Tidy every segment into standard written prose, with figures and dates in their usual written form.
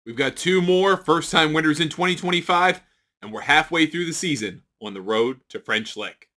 We've got two more first-time winners in 2025, and we're halfway through the season on the road to French Lick.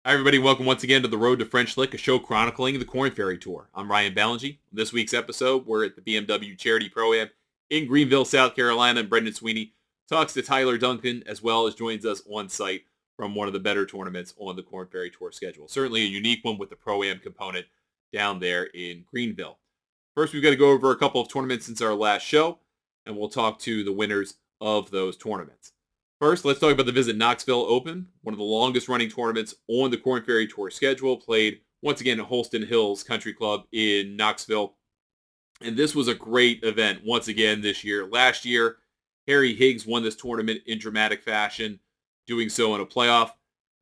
Hi, everybody. Welcome once again to The Road to French Lick, a show chronicling the Korn Ferry Tour. I'm Ryan Ballengee. In this week's episode, we're at the BMW Charity Pro-Am in Greenville, South Carolina, and Brendan Sweeney talks to Tyler Duncan, as well as joins us on site from one of the better tournaments on the Korn Ferry Tour schedule. Certainly a unique one with the Pro-Am component down there in Greenville. First, we've got to go over a couple of tournaments since our last show, and we'll talk to the winners of those tournaments. First, let's talk about the Visit Knoxville Open, one of the longest running tournaments on the Korn Ferry Tour schedule, played once again at Holston Hills Country Club in Knoxville. And this was a great event once again this year. Last year, Harry Higgs won this tournament in dramatic fashion, doing so in a playoff.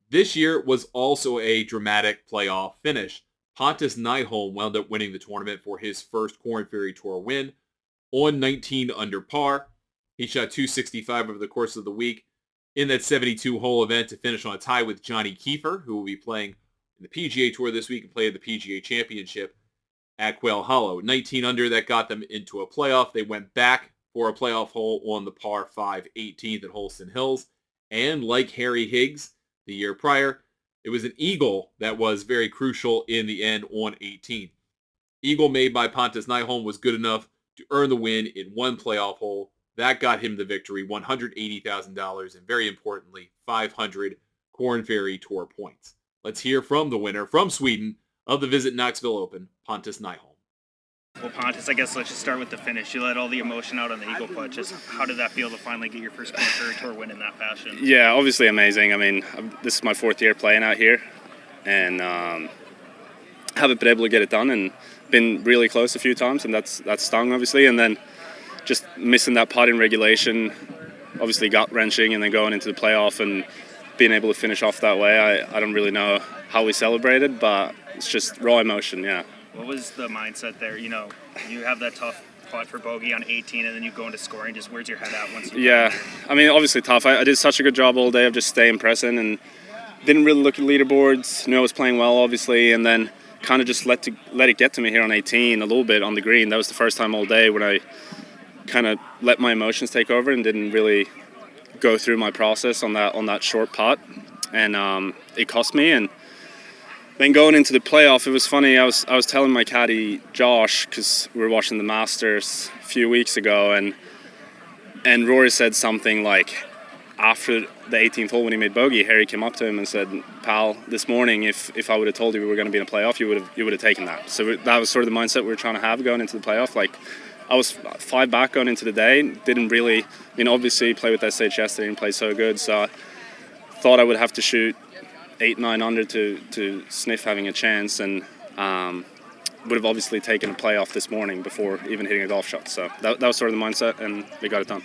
This year was also a dramatic playoff finish. Pontus Nyholm wound up winning the tournament for his first Korn Ferry Tour win on 19 under par. He shot 265 over the course of the week in that 72-hole event to finish on a tie with Johnny Kiefer, who will be playing in the PGA Tour this week and play at the PGA Championship at Quail Hollow. 19 under, that got them into a playoff. They went back for a playoff hole on the par 5 18th at Holston Hills. And like Harry Higgs the year prior, it was an eagle that was very crucial in the end on 18. Eagle made by Pontus Nyholm was good enough to earn the win in one playoff hole. That got him the victory, $180,000, and very importantly, 500 Korn Ferry Tour points. Let's hear from the winner from Sweden of the Visit Knoxville Open, Pontus Nyholm. Well, Pontus, I guess let's just start with the finish. You let all the emotion out on the eagle putt. Just how did that feel to finally get your first Korn Ferry Tour win in that fashion? Yeah, obviously amazing. I mean, this is my fourth year playing out here, and haven't been able to get it done, and been really close a few times, and that's stung, obviously, and then just missing that putt in regulation, obviously gut-wrenching, and then going into the playoff and being able to finish off that way. I don't really know how we celebrated, but it's just raw emotion, yeah. What was the mindset there? You know, you have that tough putt for bogey on 18, and then you go into scoring. Just where's your head at once you... Yeah, I mean, obviously tough. I did such a good job all day of just staying present and didn't really look at leaderboards. Knew I was playing well, obviously, and then kind of just let it get to me here on 18 a little bit on the green. That was the first time all day when I kind of let my emotions take over and didn't really go through my process on that short putt, and it cost me. And then going into the playoff, it was funny. I was telling my caddy Josh, because we were watching the Masters a few weeks ago, and Rory said something like, after the 18th hole when he made bogey, Harry came up to him and said, "Pal, this morning if I would have told you we were going to be in a playoff, you would have taken that." So that was sort of the mindset we were trying to have going into the playoff. Like, I was 5 back going into the day, didn't really, obviously play with SH yesterday and play so good, so I thought I would have to shoot 8-9 under to sniff having a chance, and would have obviously taken a playoff this morning before even hitting a golf shot. So that was sort of the mindset, and we got it done.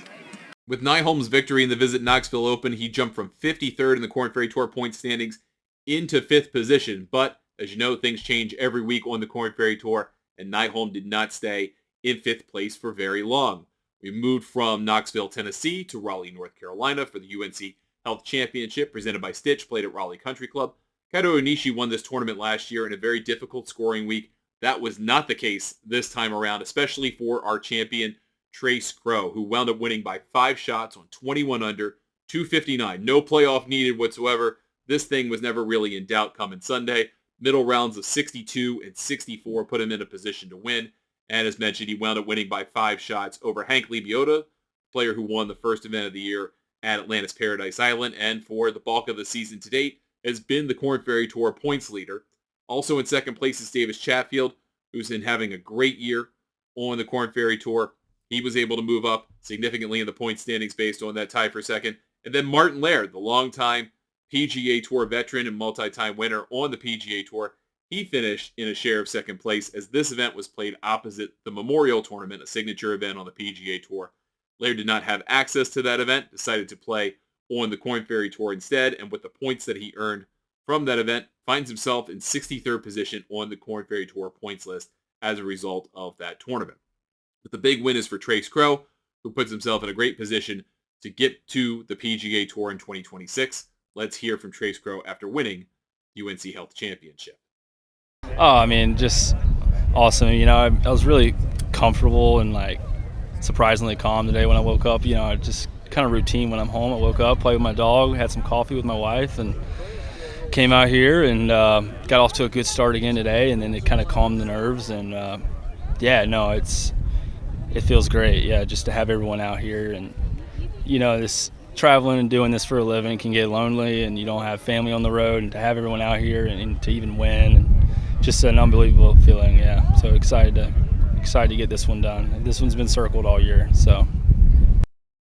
With Nyholm's victory in the Visit Knoxville Open, he jumped from 53rd in the Korn Ferry Tour point standings into 5th position. But, as you know, things change every week on the Korn Ferry Tour, and Nyholm did not stay in 5th place for very long. We moved from Knoxville, Tennessee to Raleigh, North Carolina for the UNC Health Championship presented by Stitch, played at Raleigh Country Club. Kaito Onishi won this tournament last year in a very difficult scoring week. That was not the case this time around, especially for our champion, Trace Crowe, who wound up winning by 5 shots on 21 under, 259. No playoff needed whatsoever. This thing was never really in doubt coming Sunday. Middle rounds of 62 and 64 put him in a position to win. And as mentioned, he wound up winning by 5 shots over Hank Lebioda, player who won the first event of the year at Atlantis Paradise Island, and for the bulk of the season to date has been the Korn Ferry Tour points leader. Also in second place is Davis Chatfield, who's been having a great year on the Korn Ferry Tour. He was able to move up significantly in the point standings based on that tie for second. And then Martin Laird, the longtime PGA Tour veteran and multi-time winner on the PGA Tour, He finished in a share of second place as this event was played opposite the Memorial Tournament, a signature event on the PGA Tour. Laird did not have access to that event, decided to play on the Korn Ferry Tour instead, and with the points that he earned from that event, finds himself in 63rd position on the Korn Ferry Tour points list as a result of that tournament. But the big win is for Trace Crowe, who puts himself in a great position to get to the PGA Tour in 2026. Let's hear from Trace Crowe after winning the UNC Health Championship. Oh, I mean, just awesome. I was really comfortable and surprisingly calm today when I woke up. Just kind of routine when I'm home. I woke up, played with my dog, had some coffee with my wife, and came out here and got off to a good start again today. And then it kind of calmed the nerves. And it feels great. Yeah, just to have everyone out here. And this traveling and doing this for a living can get lonely, and you don't have family on the road. And to have everyone out here and to even win, and just an unbelievable feeling. Yeah, so excited to get this one done. This one's been circled all year. So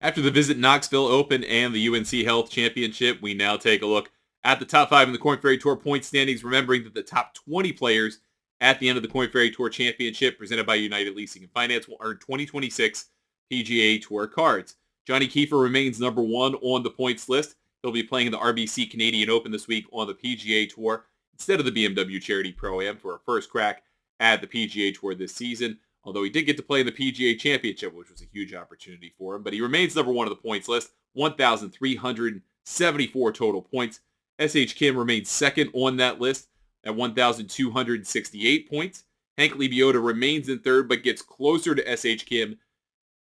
after the Visit Knoxville Open and the UNC Health Championship, we now take a look at the top 5 in the Korn Ferry Tour point standings, remembering that the top 20 players at the end of the Korn Ferry Tour Championship, presented by United Leasing and Finance, will earn 2026 PGA Tour cards. Johnny Kiefer remains number 1 on the points list. He'll be playing in the RBC Canadian Open this week on the PGA Tour instead of the BMW Charity Pro-Am for a first crack at the PGA Tour this season, although he did get to play in the PGA Championship, which was a huge opportunity for him. But he remains number 1 on the points list, 1,374 total points. S.H. Kim remains second on that list at 1,268 points. Hank Lebioda remains in third, but gets closer to S.H. Kim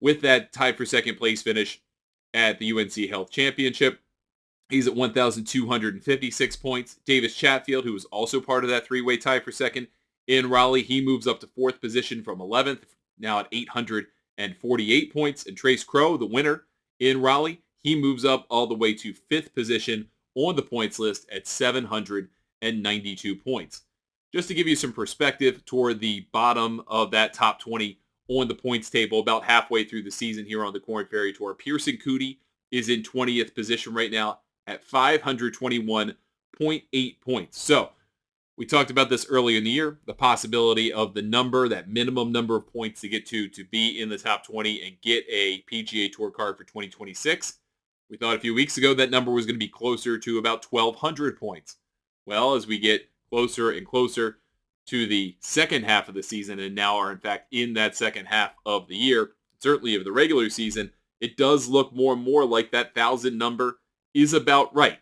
with that tied for second place finish at the UNC Health Championship. He's at 1,256 points. Davis Chatfield, who was also part of that three-way tie for second in Raleigh, he moves up to 4th position from 11th, now at 848 points. And Trace Crowe, the winner in Raleigh, he moves up all the way to 5th position on the points list at 792 points. Just to give you some perspective toward the bottom of that top 20 on the points table, about halfway through the season here on the Korn Ferry Tour, Pearson Coody is in 20th position right now at 521.8 points. So we talked about this earlier in the year, the possibility of the number, that minimum number of points to get to be in the top 20 and get a PGA Tour card for 2026. We thought a few weeks ago that number was going to be closer to about 1,200 points. Well, as we get closer and closer to the second half of the season, and now are in fact in that second half of the year, certainly of the regular season, it does look more and more like that 1,000 number is about right.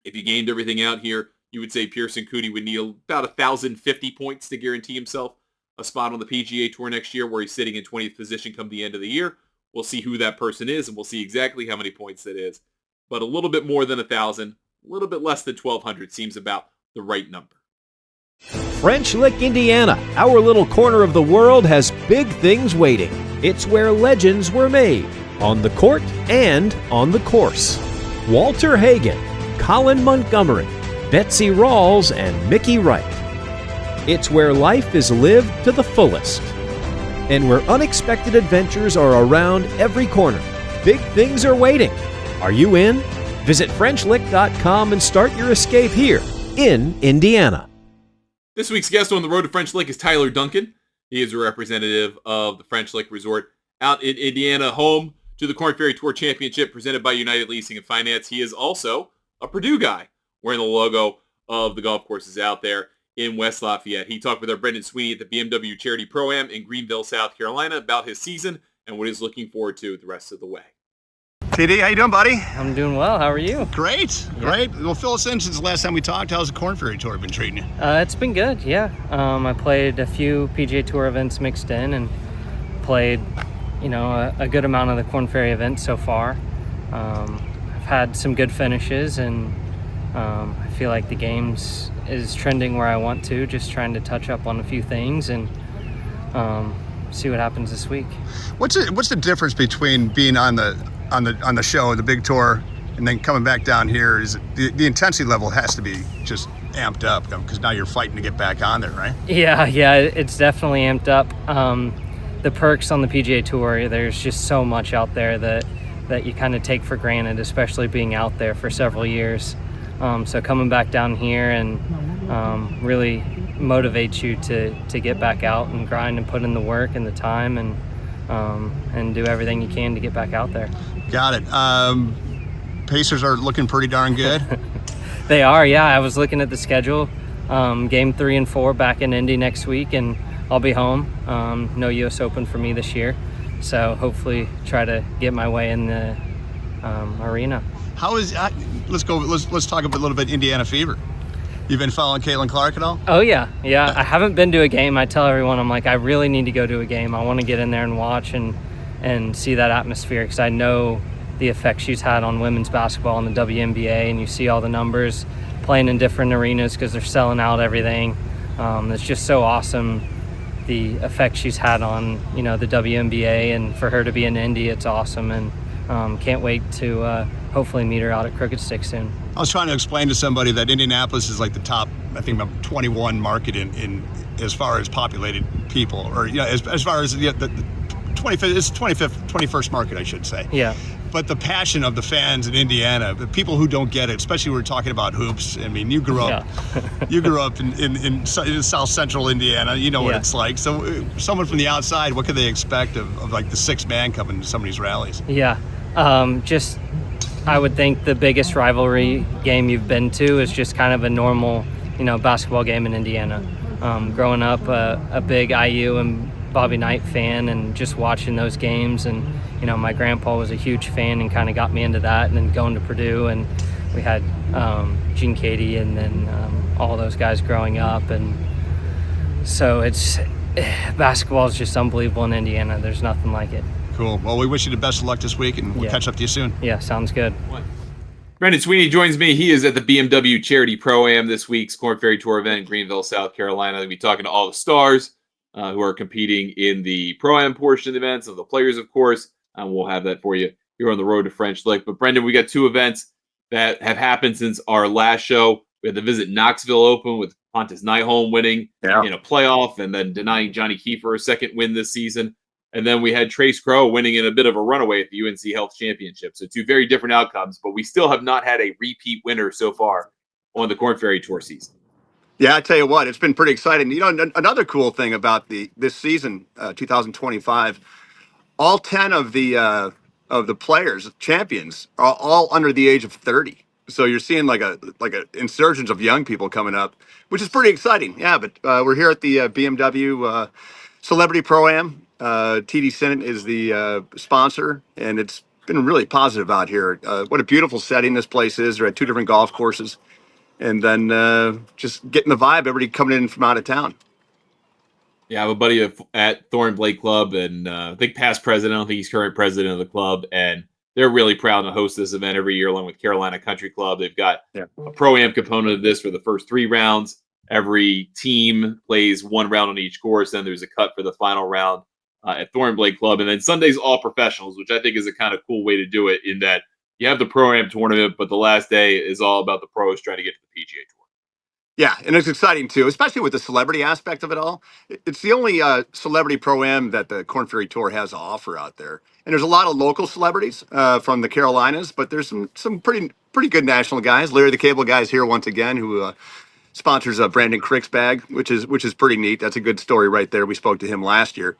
If you gained everything out here, you would say Pearson Coody would need about 1,050 points to guarantee himself a spot on the PGA Tour next year, where he's sitting in 20th position come the end of the year. We'll see who that person is, and we'll see exactly how many points that is. But a little bit more than 1,000, a little bit less than 1,200 seems about the right number. French Lick, Indiana, our little corner of the world, has big things waiting. It's where legends were made, on the court and on the course. Walter Hagen, Colin Montgomery, Betsy Rawls, and Mickey Wright. It's where life is lived to the fullest, and where unexpected adventures are around every corner. Big things are waiting. Are you in? Visit FrenchLick.com and start your escape here in Indiana. This week's guest on the road to French Lick is Tyler Duncan. He is a representative of the French Lick Resort out in Indiana, home to the Korn Ferry Tour Championship presented by United Leasing and Finance. He is also a Purdue guy, wearing the logo of the golf courses out there in West Lafayette. He talked with our Brendan Sweeney at the BMW Charity Pro-Am in Greenville, South Carolina, about his season and what he's looking forward to the rest of the way. TD, how you doing, buddy? I'm doing well. How are you? Great, great. Well, fill us in since the last time we talked. How's the Korn Ferry Tour been treating you? It's been good, yeah. I played a few PGA Tour events mixed in and played, a good amount of the Korn Ferry events so far. I've had some good finishes, and I feel like the games is trending where I want to, just trying to touch up on a few things and see what happens this week. What's the difference between being on the show, the big tour, and then coming back down here? Is the intensity level has to be just amped up because now you're fighting to get back on there, right? Yeah, it's definitely amped up. The perks on the PGA Tour, there's just so much out there that you kind of take for granted, especially being out there for several years. So coming back down here and really motivates you to get back out and grind and put in the work and the time and do everything you can to get back out there. Got it. Pacers are looking pretty darn good. They are, yeah. I was looking at the schedule. Game 3 and 4 back in Indy next week, and I'll be home. No U.S. Open for me this year, so hopefully try to get my way in the arena. How is? Let's talk a little bit Indiana fever. You've been following Caitlin Clark at all? Oh yeah. I haven't been to a game. I tell everyone, I'm like, I really need to go to a game. I want to get in there and watch and see that atmosphere, because I know the effect she's had on women's basketball in the WNBA, and you see all the numbers playing in different arenas because they're selling out everything. It's just so awesome, the effect she's had on the WNBA, and for her to be in Indy, it's awesome, and can't wait to hopefully meet her out at Crooked Stick soon. I was trying to explain to somebody that Indianapolis is like the top, I think, 21 market in as far as populated people, or as far as the 25th, it's 21st market, I should say. Yeah. But the passion of the fans in Indiana, the people who don't get it, especially when we're talking about hoops. I mean, you grew up in South Central Indiana. You know what it's like. So someone from the outside, what could they expect of like the sixth man coming to some of these rallies? Yeah. I would think the biggest rivalry game you've been to is just kind of a normal, basketball game in Indiana. Growing up, a big IU and Bobby Knight fan, and just watching those games, and my grandpa was a huge fan and kind of got me into that, and then going to Purdue, and we had Gene Katie and then all those guys growing up, and so basketball is just unbelievable in Indiana. There's nothing like it. Cool. Well, we wish you the best of luck this week, and we'll catch up to you soon. Yeah, sounds good. Brendan Sweeney joins me. He is at the BMW Charity Pro-Am this week's Korn Ferry Tour event in Greenville, South Carolina. We'll be talking to all the stars who are competing in the Pro-Am portion of the events, of the players, of course. We'll have that for you here on the road to French Lick. But Brendan, we got two events that have happened since our last show. We had the Visit Knoxville Open with Pontus Nyholm winning in a playoff and then denying Johnny Kiefer a second win this season. And then we had Trace Crowe winning in a bit of a runaway at the UNC Health Championship. So two very different outcomes, but we still have not had a repeat winner so far on the Korn Ferry Tour season. Yeah, I tell you what, it's been pretty exciting. Another cool thing about this season, 2025, all 10 of the players, champions, are all under the age of 30. So you're seeing like a insurgence of young people coming up, which is pretty exciting. Yeah, but we're here at the BMW Celebrity Pro-Am. TD Senate is the sponsor, and it's been really positive out here. What a beautiful setting this place is. They're at two different golf courses, and then just getting the vibe, everybody coming in from out of town. Yeah, I have a buddy at Thorn Blake Club, and I think past president, I don't think he's current president of the club, and they're really proud to host this event every year along with Carolina Country Club. They've got a Pro-Am component of this for the first 3 rounds. Every team plays 1 round on each course, then there's a cut for the final round at Thorn Blake Club. And then Sunday's all professionals, which I think is a kind of cool way to do it, in that you have the Pro-Am tournament, but the last day is all about the pros trying to get to the PGA Tour. Yeah, and it's exciting too, especially with the celebrity aspect of it all. It's the only celebrity Pro-Am that the Korn Ferry Tour has to offer out there. And there's a lot of local celebrities from the Carolinas, but there's some pretty good national guys. Larry the Cable Guy's here once again, who sponsors Brandon Crick's bag, which is pretty neat. That's a good story right there. We spoke to him last year.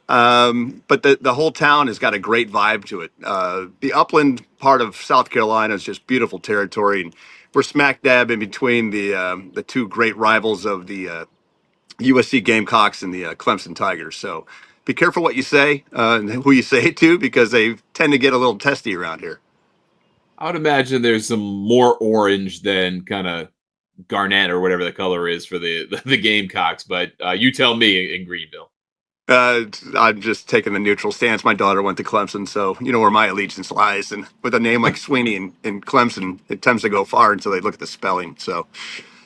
But the whole town has got a great vibe to it. The upland part of South Carolina is just beautiful territory, and we're smack dab in between the two great rivals of the USC Gamecocks and the Clemson Tigers. So be careful what you say and who you say it to, because they tend to get a little testy around here. I would imagine there's some more orange than kind of garnet or whatever the color is for the Gamecocks, but you tell me in Greenville. I'm just taking the neutral stance. My daughter went to Clemson, so you know where my allegiance lies. And with a name like Sweeney in Clemson, it tends to go far until they look at the spelling. So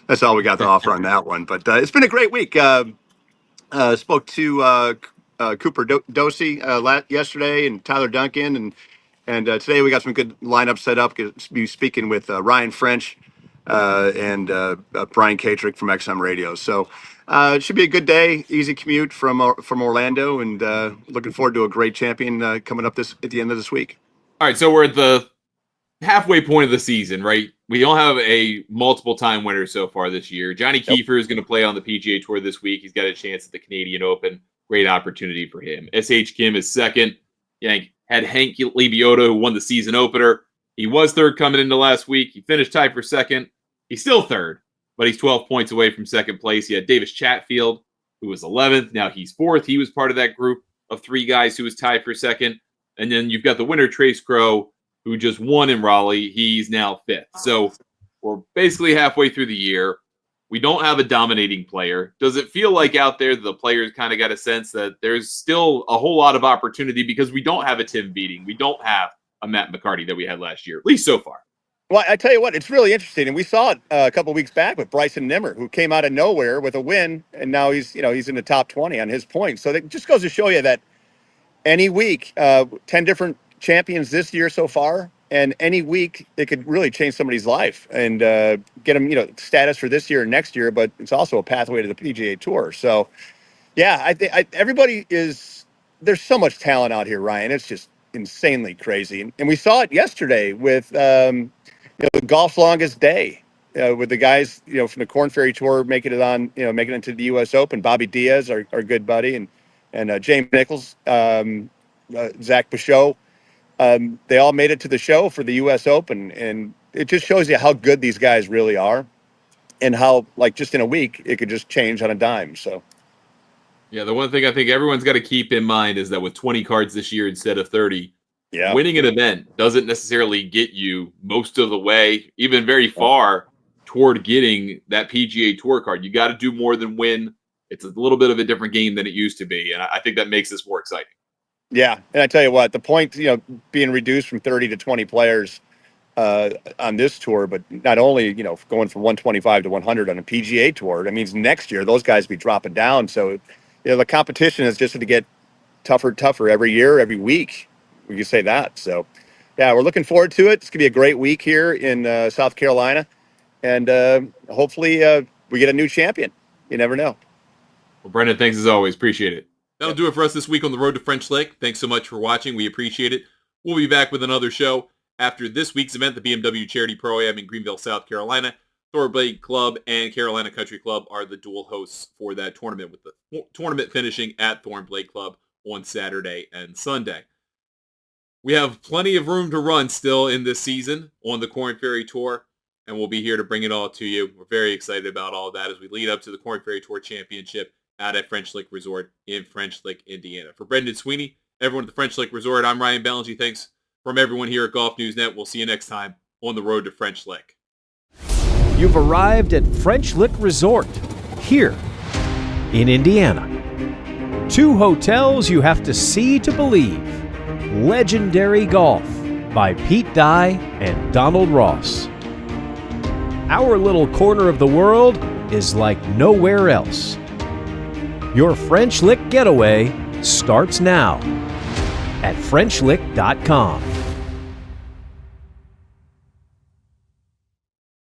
that's all we got to offer on that one. But it's been a great week. Spoke to Cooper Dosey yesterday, and Tyler Duncan, and today we got some good lineup set up. Be speaking with Ryan French and Brian Katrick from XM Radio. So it should be a good day. Easy commute from Orlando, and looking forward to a great champion coming up at the end of this week. All right, so we're at the halfway point of the season, right? we don't have a multiple-time winner so far this year. Johnny Kiefer is going to play on the PGA Tour this week. He's got a chance at the Canadian Open. Great opportunity for him. S.H. Kim is second. Had Hank Lebioda, who won the season opener. He was third coming into last week. He finished tied for second. He's still third, but he's 12 points away from second place. He had Davis Chatfield, who was 11th. Now he's fourth. He was part of that group of three guys who was tied for second. And then you've got the winner, Trace Crowe, who just won in Raleigh. He's now fifth. So we're basically halfway through the year. We don't have a dominating player. Does it feel like out there the players kind of got a sense that there's still a whole lot of opportunity because we don't have a Tim Beating. We don't have a Matt McCarty that we had last year, at least so far. Well, I tell you what, it's really interesting. And we saw it a couple of weeks back with Bryson Nimmer, who came out of nowhere with a win. And now he's in the top 20 on his points. So it just goes to show you that any week, 10 different champions this year so far, and any week it could really change somebody's life and get them, status for this year and next year. But it's also a pathway to the PGA Tour. So, yeah, I think everybody is. There's so much talent out here, Ryan. It's just insanely crazy, and we saw it yesterday with golf's longest day with the guys, from the Korn Ferry Tour making it into the U.S. Open. Bobby Diaz, our good buddy, and James Nichols, Zach Pachot. They all made it to the show for the U.S. Open, and it just shows you how good these guys really are and how, just in a week, it could just change on a dime. So, yeah, the one thing I think everyone's got to keep in mind is that with 20 cards this year instead of 30, winning an event doesn't necessarily get you most of the way, even very far toward getting that PGA Tour card. You got to do more than win. It's a little bit of a different game than it used to be, and I think that makes this more exciting. Yeah, and I tell you what, the point, being reduced from 30 to 20 players on this tour, but not only, going from 125 to 100 on a PGA Tour, that means next year those guys will be dropping down. So, the competition is just to get tougher every year, every week. We can say that. So, yeah, we're looking forward to it. It's going to be a great week here in South Carolina, and hopefully we get a new champion. You never know. Well, Brendan, thanks as always. Appreciate it. That'll do it for us this week on the Road to French Lick. Thanks so much for watching. We appreciate it. We'll be back with another show after this week's event, the BMW Charity Pro-Am in Greenville, South Carolina. Thoroughblade Club and Carolina Country Club are the dual hosts for that tournament, with the tournament finishing at Thornblade Club on Saturday and Sunday. We have plenty of room to run still in this season on the Korn Ferry Tour, and we'll be here to bring it all to you. We're very excited about all that as we lead up to the Korn Ferry Tour Championship out at French Lick Resort in French Lick, Indiana. For Brendan Sweeney, everyone at the French Lick Resort, I'm Ryan Ballengee. Thanks from everyone here at Golf News Net. We'll see you next time on the Road to French Lick. You've arrived at French Lick Resort, here in Indiana. 2 hotels you have to see to believe. Legendary Golf by Pete Dye and Donald Ross. Our little corner of the world is like nowhere else. Your French Lick getaway starts now at FrenchLick.com.